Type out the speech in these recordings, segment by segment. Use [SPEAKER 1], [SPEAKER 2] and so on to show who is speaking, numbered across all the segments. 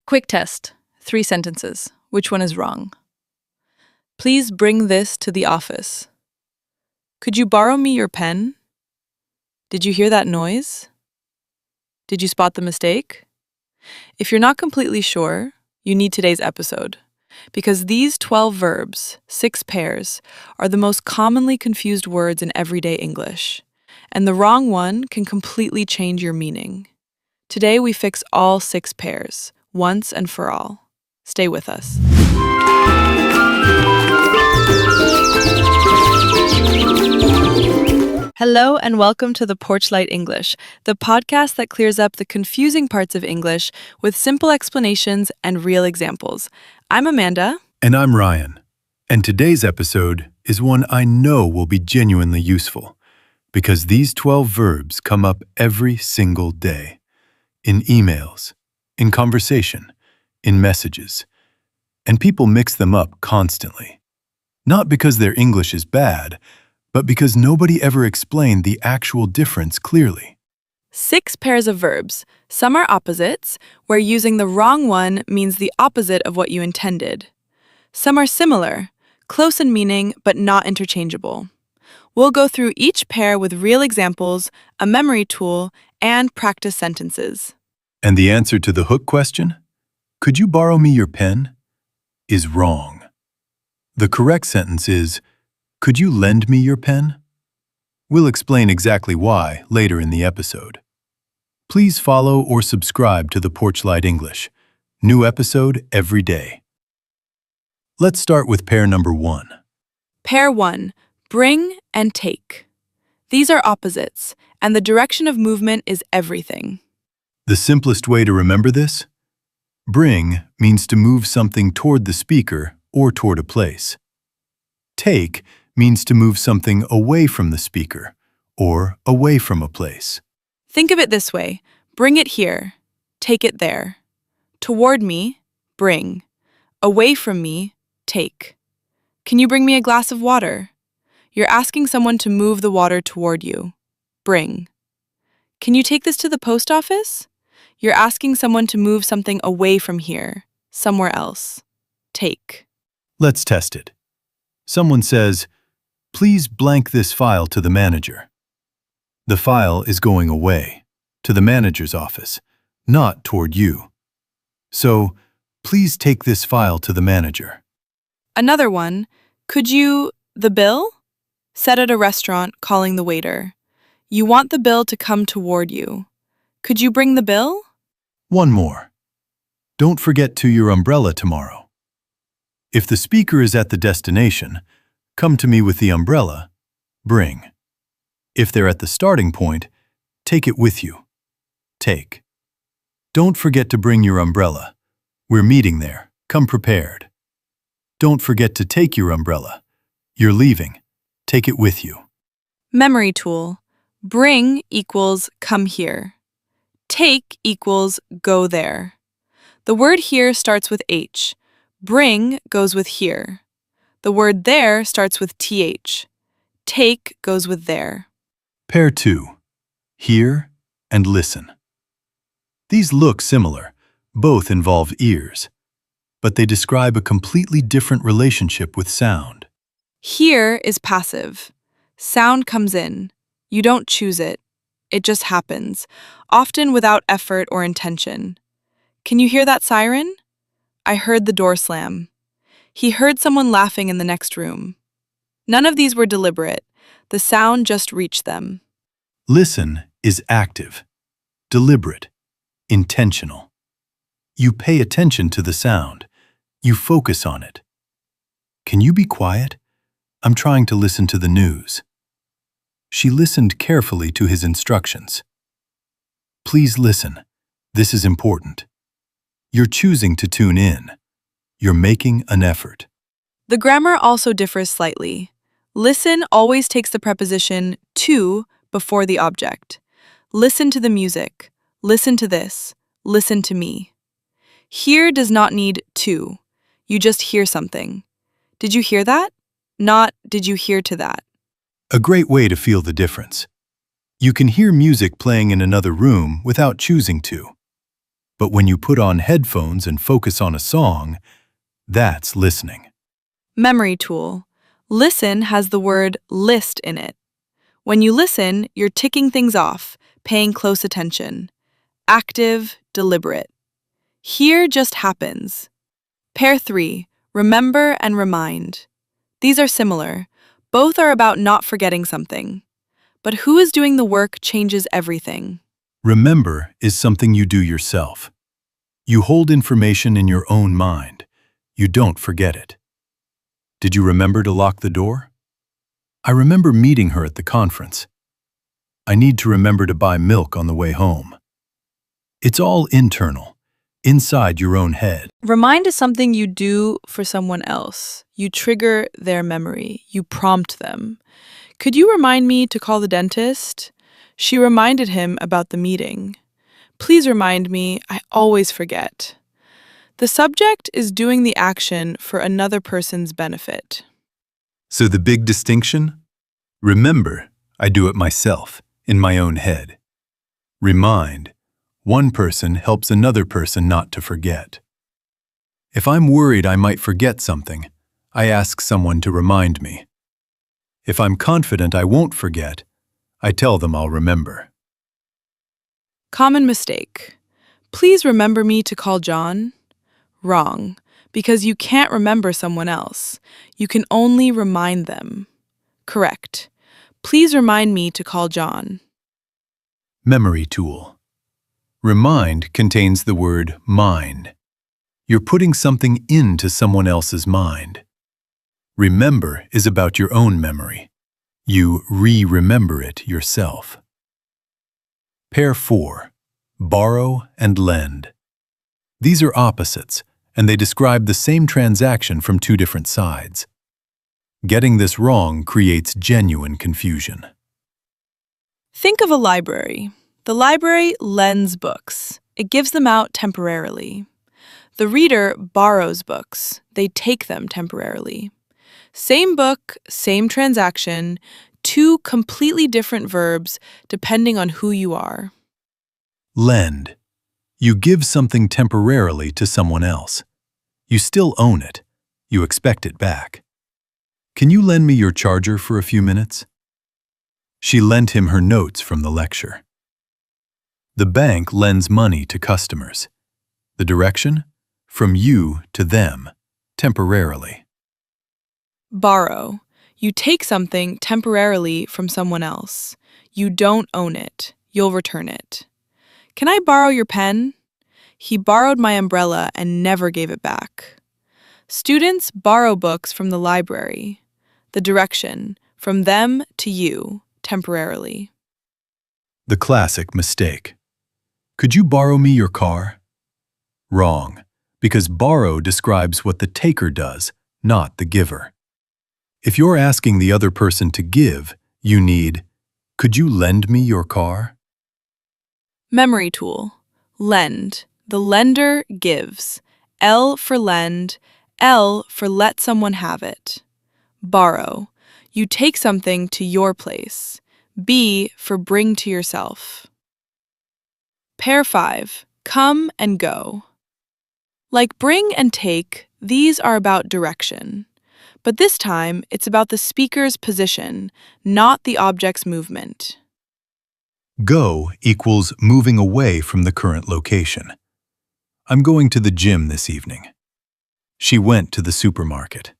[SPEAKER 1] Quick test. 3 sentences. Which one is wrong? Please bring this to the office. Could you borrow me your pen? Did you hear that noise? Did you spot the mistake? If you're not completely sure, you need today's episode, because these 12 verbs, 6 pairs, are the most commonly confused words in everyday English, and the wrong one can completely change your meaning. Today we fix all 6 pairs, once and for all. Stay with us. Hello and welcome to the Porch English, the podcast that clears up the confusing parts of English with simple explanations and real examples. I'm Amanda.
[SPEAKER 2] And I'm Ryan. And today's episode is one I know will be genuinely useful, because these 12 verbs come up every single day. In emails, in conversation, in messages. And people mix them up constantly. Not because their English is bad, but because nobody ever explained the actual difference clearly.
[SPEAKER 1] 6 pairs of verbs. Some are opposites, where using the wrong one means the opposite of what you intended. Some are similar, close in meaning but not interchangeable. We'll go through each pair with real examples, a memory tool, and practice sentences.
[SPEAKER 2] And the answer to the hook question, could you borrow me your pen, is wrong. The correct sentence is, could you lend me your pen? We'll explain exactly why later in the episode. Please follow or subscribe to the Porch English. New episode every day. Let's start with pair number 1.
[SPEAKER 1] Pair 1. Bring and take. These are opposites, and the direction of movement is everything.
[SPEAKER 2] The simplest way to remember this? Bring means to move something toward the speaker or toward a place. Take means to move something away from the speaker or away from a place.
[SPEAKER 1] Think of it this way. Bring it here. Take it there. Toward me, bring. Away from me, take. Can you bring me a glass of water? You're asking someone to move the water toward you. Bring. Can you take this to the post office? You're asking someone to move something away from here, somewhere else. Take.
[SPEAKER 2] Let's test it. Someone says, please blank this file to the manager. The file is going away, to the manager's office, not toward you. So, please take this file to the manager.
[SPEAKER 1] Another one, could you, the bill? Said at a restaurant, calling the waiter. You want the bill to come toward you. Could you bring the bill?
[SPEAKER 2] One more. Don't forget to your umbrella tomorrow. If the speaker is at the destination, come to me with the umbrella, bring. If they're at the starting point, take it with you, take. Don't forget to bring your umbrella. We're meeting there, come prepared. Don't forget to take your umbrella. You're leaving, take it with you.
[SPEAKER 1] Memory tool. Bring equals come here. Take equals go there. The word here starts with H. Bring goes with here. The word there starts with TH. Take goes with there.
[SPEAKER 2] Pair 2. Hear and listen. These look similar. Both involve ears. But they describe a completely different relationship with sound.
[SPEAKER 1] Hear is passive. Sound comes in. You don't choose it. It just happens, often without effort or intention. Can you hear that siren? I heard the door slam. He heard someone laughing in the next room. None of these were deliberate. The sound just reached them.
[SPEAKER 2] Listen is active, deliberate, intentional. You pay attention to the sound. You focus on it. Can you be quiet? I'm trying to listen to the news. She listened carefully to his instructions. Please listen. This is important. You're choosing to tune in. You're making an effort.
[SPEAKER 1] The grammar also differs slightly. Listen always takes the preposition to before the object. Listen to the music. Listen to this. Listen to me. Hear does not need to. You just hear something. Did you hear that? Not, did you hear to that?
[SPEAKER 2] A great way to feel the difference. You can hear music playing in another room without choosing to. But when you put on headphones and focus on a song, that's listening.
[SPEAKER 1] Memory tool. Listen has the word list in it. When you listen, you're ticking things off, paying close attention. Active, deliberate. Here just happens. Pair 3. Remember and remind. These are similar. Both are about not forgetting something. But who is doing the work changes everything.
[SPEAKER 2] Remember is something you do yourself. You hold information in your own mind. You don't forget it. Did you remember to lock the door? I remember meeting her at the conference. I need to remember to buy milk on the way home. It's all internal, inside your own head.
[SPEAKER 1] Remind is something you do for someone else. You trigger their memory. You prompt them. Could you remind me to call the dentist? She reminded him about the meeting. Please remind me, I always forget. The subject is doing the action for another person's benefit.
[SPEAKER 2] So the big distinction? Remember, I do it myself, in my own head. Remind, one person helps another person not to forget. If I'm worried I might forget something, I ask someone to remind me. If I'm confident I won't forget, I tell them I'll remember.
[SPEAKER 1] Common mistake. Please remember me to call John. Wrong, because you can't remember someone else. You can only remind them. Correct. Please remind me to call John.
[SPEAKER 2] Memory tool. Remind contains the word mind. You're putting something into someone else's mind. Remember is about your own memory. You re-remember it yourself. Pair 4. Borrow and lend. These are opposites, and they describe the same transaction from two different sides. Getting this wrong creates genuine confusion.
[SPEAKER 1] Think of a library. The library lends books. It gives them out temporarily. The reader borrows books. They take them temporarily. Same book, same transaction, two completely different verbs depending on who you are.
[SPEAKER 2] Lend. You give something temporarily to someone else. You still own it. You expect it back. Can you lend me your charger for a few minutes? She lent him her notes from the lecture. The bank lends money to customers. The direction? From you to them, temporarily.
[SPEAKER 1] Borrow. You take something temporarily from someone else. You don't own it. You'll return it. Can I borrow your pen? He borrowed my umbrella and never gave it back. Students borrow books from the library. The direction, from them to you, temporarily.
[SPEAKER 2] The classic mistake. Could you borrow me your car? Wrong, because borrow describes what the taker does, not the giver. If you're asking the other person to give, you need, could you lend me your car?
[SPEAKER 1] Memory tool. Lend. The lender gives. L for lend. L for let someone have it. Borrow. You take something to your place. B for bring to yourself. Pair 5. Come and go. Like bring and take, these are about direction. But this time, it's about the speaker's position, not the object's movement.
[SPEAKER 2] Go equals moving away from the current location. I'm going to the gym this evening. She went to the supermarket.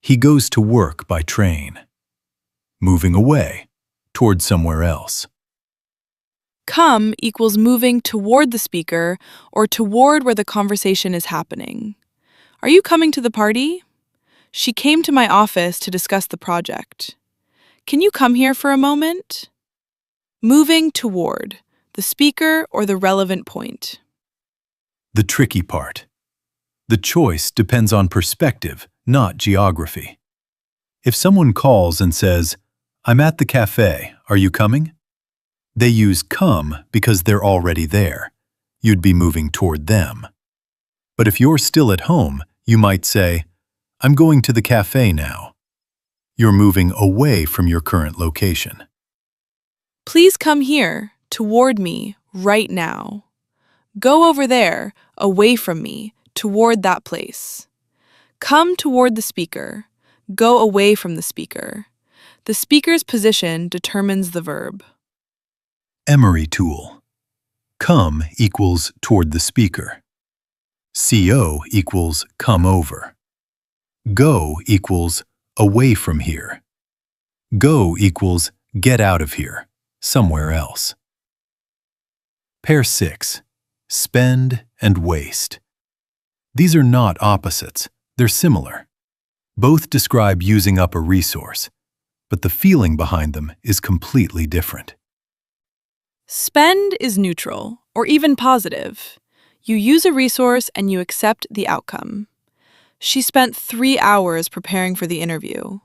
[SPEAKER 2] He goes to work by train. Moving away, toward somewhere else.
[SPEAKER 1] Come equals moving toward the speaker or toward where the conversation is happening. Are you coming to the party? She came to my office to discuss the project. Can you come here for a moment? Moving toward, the speaker or the relevant point.
[SPEAKER 2] The tricky part. The choice depends on perspective, not geography. If someone calls and says, I'm at the cafe, are you coming? They use come because they're already there. You'd be moving toward them. But if you're still at home, you might say, I'm going to the cafe now. You're moving away from your current location.
[SPEAKER 1] Please come here, toward me, right now. Go over there, away from me, toward that place. Come toward the speaker. Go away from the speaker. The speaker's position determines the verb.
[SPEAKER 2] Emery tool. Come equals toward the speaker. CO equals come over. Go equals away from here. Go equals get out of here, somewhere else. Pair 6. Spend and waste. These are not opposites, they're similar. Both describe using up a resource, but the feeling behind them is completely different.
[SPEAKER 1] Spend is neutral, or even positive. You use a resource and you accept the outcome. She spent 3 hours preparing for the interview.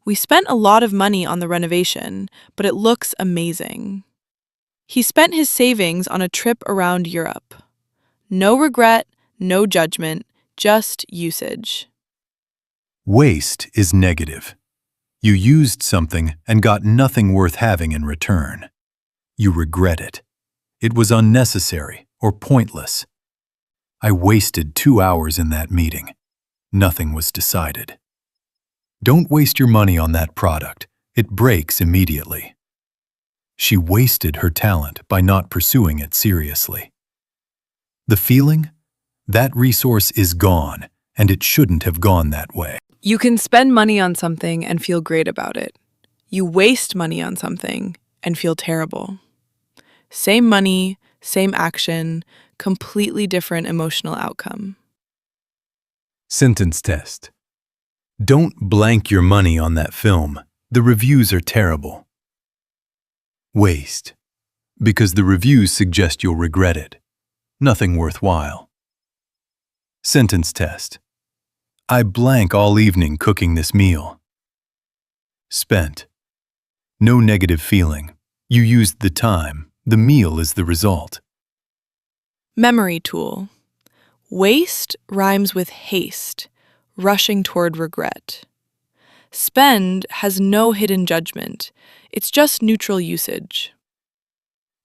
[SPEAKER 1] We spent a lot of money on the renovation, but it looks amazing. He spent his savings on a trip around Europe. No regret, no judgment, just usage.
[SPEAKER 2] Waste is negative. You used something and got nothing worth having in return. You regret it. It was unnecessary or pointless. I wasted 2 hours in that meeting. Nothing was decided. Don't waste your money on that product. It breaks immediately. She wasted her talent by not pursuing it seriously. The feeling? That resource is gone, and it shouldn't have gone that way.
[SPEAKER 1] You can spend money on something and feel great about it. You waste money on something and feel terrible. Same money, same action, completely different emotional outcome.
[SPEAKER 2] Sentence test. Don't blank your money on that film. The reviews are terrible. Waste. Because the reviews suggest you'll regret it. Nothing worthwhile. Sentence test. I blank all evening cooking this meal. Spent. No negative feeling. You used the time. The meal is the result.
[SPEAKER 1] Memory tool. Waste rhymes with haste, rushing toward regret. Spend has no hidden judgment. It's just neutral usage.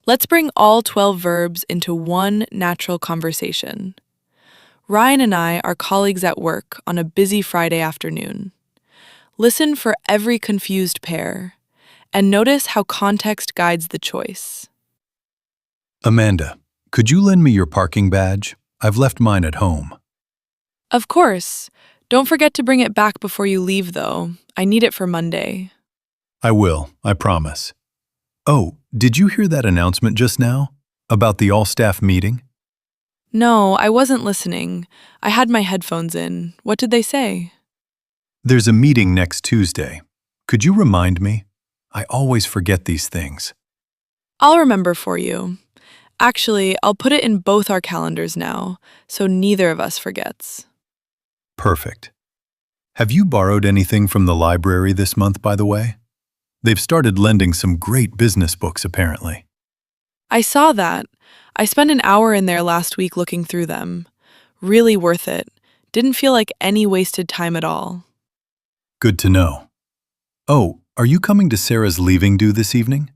[SPEAKER 1] Let's bring all 12 verbs into one natural conversation. Ryan and I are colleagues at work on a busy Friday afternoon. Listen for every confused pair, and notice how context guides the choice.
[SPEAKER 2] Amanda, could you lend me your parking badge? I've left mine at home.
[SPEAKER 1] Of course. Don't forget to bring it back before you leave, though. I need it for Monday.
[SPEAKER 2] I will, I promise. Oh, did you hear that announcement just now? About the all-staff meeting?
[SPEAKER 1] No, I wasn't listening. I had my headphones in. What did they say?
[SPEAKER 2] There's a meeting next Tuesday. Could you remind me? I always forget these things.
[SPEAKER 1] I'll remember for you. Actually, I'll put it in both our calendars now, so neither of us forgets.
[SPEAKER 2] Perfect. Have you borrowed anything from the library this month, by the way? They've started lending some great business books, apparently.
[SPEAKER 1] I saw that. I spent an hour in there last week looking through them. Really worth it. Didn't feel like any wasted time at all.
[SPEAKER 2] Good to know. Oh, are you coming to Sarah's leaving due this evening?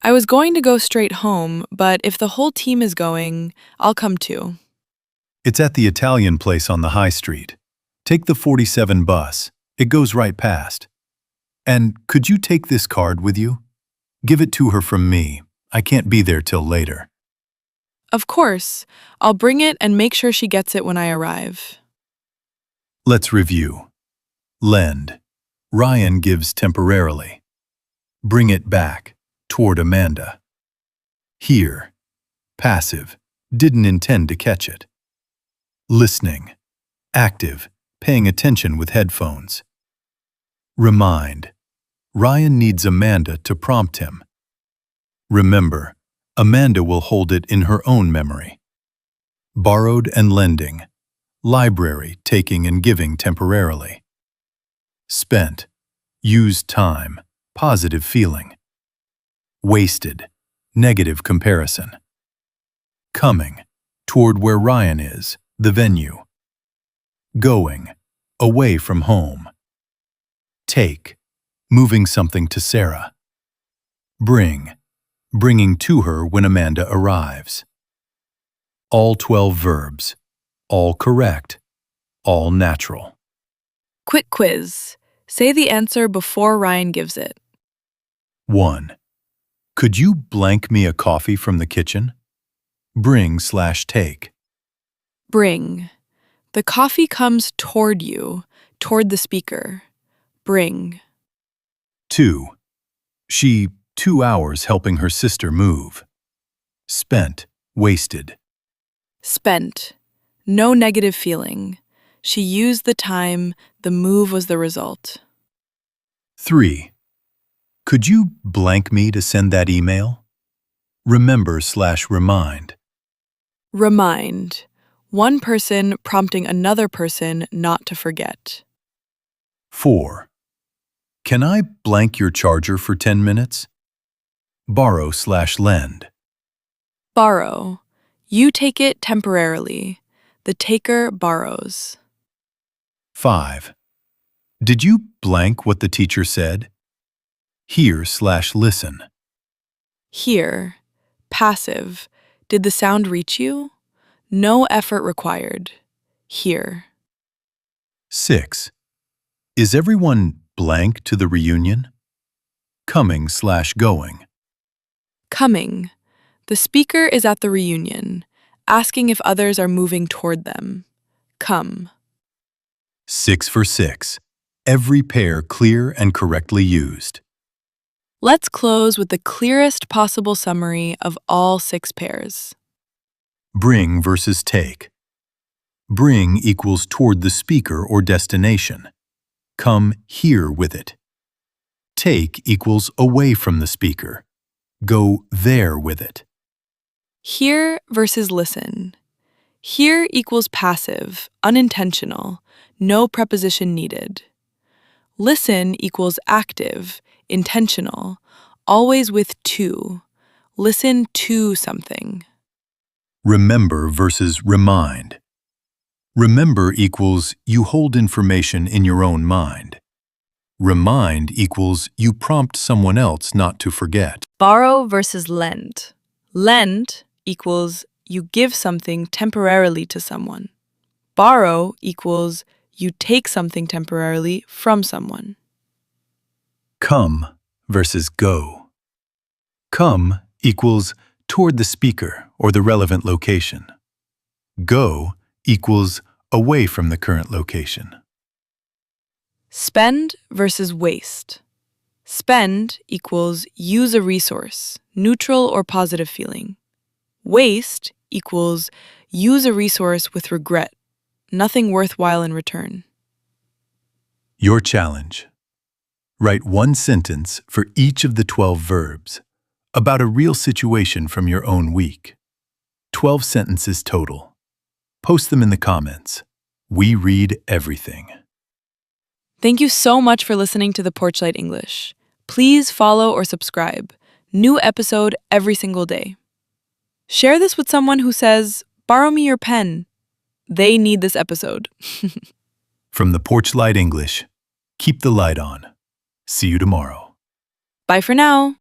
[SPEAKER 1] I was going to go straight home, but if the whole team is going, I'll come too.
[SPEAKER 2] It's at the Italian place on the high street. Take the 47 bus. It goes right past. And could you take this card with you? Give it to her from me. I can't be there till later.
[SPEAKER 1] Of course. I'll bring it and make sure she gets it when I arrive.
[SPEAKER 2] Let's review. Lend. Ryan gives temporarily. Bring it back. Toward Amanda. Hear. Passive. Didn't intend to catch it. Listening. Active. Paying attention with headphones. Remind. Ryan needs Amanda to prompt him. Remember, Amanda will hold it in her own memory. Borrowed and lending. Library taking and giving temporarily. Spent. Used time. Positive feeling. Wasted. Negative comparison. Coming. Toward where Ryan is, the venue. Going. Away from home. Take. Moving something to Sarah. Bring. Bringing to her when Amanda arrives. all 12 verbs, all correct, all natural.
[SPEAKER 1] Quick quiz. Say the answer before Ryan gives it.
[SPEAKER 2] 1. Could you blank me a coffee from the kitchen? Bring/take.
[SPEAKER 1] Bring. The coffee comes toward you, toward the speaker. Bring.
[SPEAKER 2] 2. She 2 hours helping her sister move. Spent, wasted.
[SPEAKER 1] Spent. No negative feeling. She used the time, the move was the result.
[SPEAKER 2] 3. Could you blank me to send that email? Remember/remind.
[SPEAKER 1] Remind. One person prompting another person not to forget.
[SPEAKER 2] 4. Can I blank your charger for 10 minutes? Borrow/lend.
[SPEAKER 1] Borrow. You take it temporarily. The taker borrows.
[SPEAKER 2] 5. Did you blank what the teacher said? Hear/listen.
[SPEAKER 1] Hear. Passive. Did the sound reach you? No effort required. Hear.
[SPEAKER 2] 6. Is everyone blank to the reunion? Coming/going.
[SPEAKER 1] Coming. The speaker is at the reunion, asking if others are moving toward them. Come.
[SPEAKER 2] 6 for 6. Every pair clear and correctly used.
[SPEAKER 1] Let's close with the clearest possible summary of all 6 pairs.
[SPEAKER 2] Bring versus take. Bring equals toward the speaker or destination. Come here with it. Take equals away from the speaker. Go there with it.
[SPEAKER 1] Hear versus listen. Hear equals passive, unintentional, no preposition needed. Listen equals active, intentional, always with to. Listen to something.
[SPEAKER 2] Remember versus remind. Remember equals you hold information in your own mind. Remind equals you prompt someone else not to forget.
[SPEAKER 1] Borrow versus lend. Lend equals you give something temporarily to someone. Borrow equals you take something temporarily from someone.
[SPEAKER 2] Come versus go. Come equals toward the speaker or the relevant location. Go equals away from the current location.
[SPEAKER 1] Spend versus waste. Spend equals use a resource, neutral or positive feeling. Waste equals use a resource with regret, nothing worthwhile in return.
[SPEAKER 2] Your challenge. Write one sentence for each of the 12 verbs about a real situation from your own week. 12 sentences total. Post them in the comments. We read everything.
[SPEAKER 1] Thank you so much for listening to the Porchlight English. Please follow or subscribe. New episode every single day. Share this with someone who says, "Borrow me your pen." They need this episode.
[SPEAKER 2] From the Porchlight English, keep the light on. See you tomorrow.
[SPEAKER 1] Bye for now.